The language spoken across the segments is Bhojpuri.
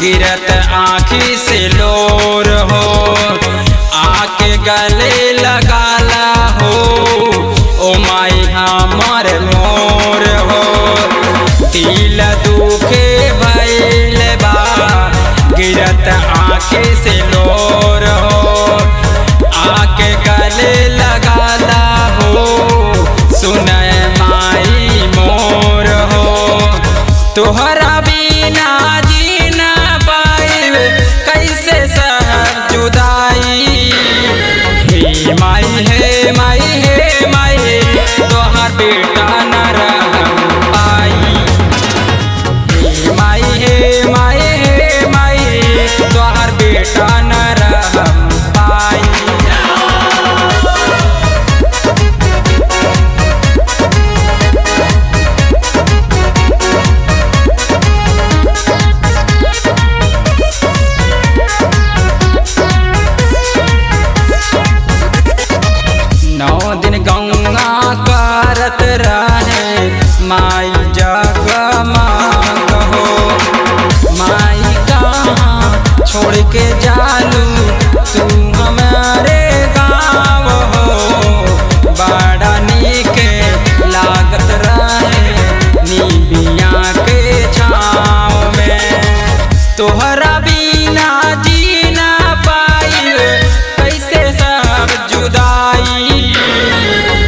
गिरत आँखी से लोर हो, आके गले लगाला हो, ओ माई हमर मोर हो। दिल दुखे भइल बा, गिरत आँखी से लोर हो, आके गले लगाला हो, सुनय माई मोर हो। तोहरा बिना जीना पाइब, कैसे सहब जुदाई। हे माई हे माई हे माई, तोहर बेटा न रह पाई। हे माई हे माई हे माई, तोहर बेटा न रह पाई। गंगा करत रहे माई जगमग हो, माई कहाँ छोड़ के जालू तू हमारे गाँव हो। बड़ा नीक लागत रहे निबिया के छाँव में, तोहरा बिना जीना पाई, कैसे सब जुदाई।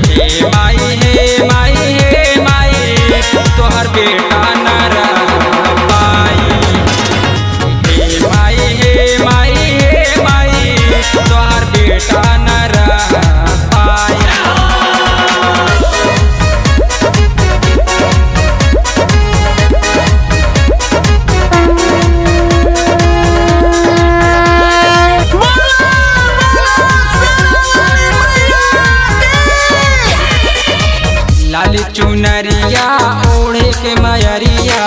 हे माई हे माई हे माई, तोहर बेटा न रह पाई। हे माई हे माई हे माई, तोहर बेटा न रह पाई। लाली चुनरिया ओढ़े के मयरिया,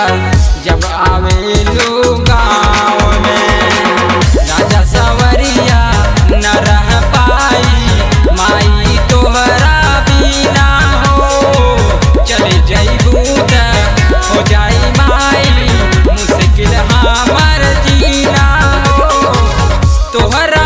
जब आवे लो गाँव में, राजा सवरिया न रह पाई। माई तोहरा बिना हो, चले जइबू त हो जाई माई, मुश्किल हमर जीना हो। तोहरा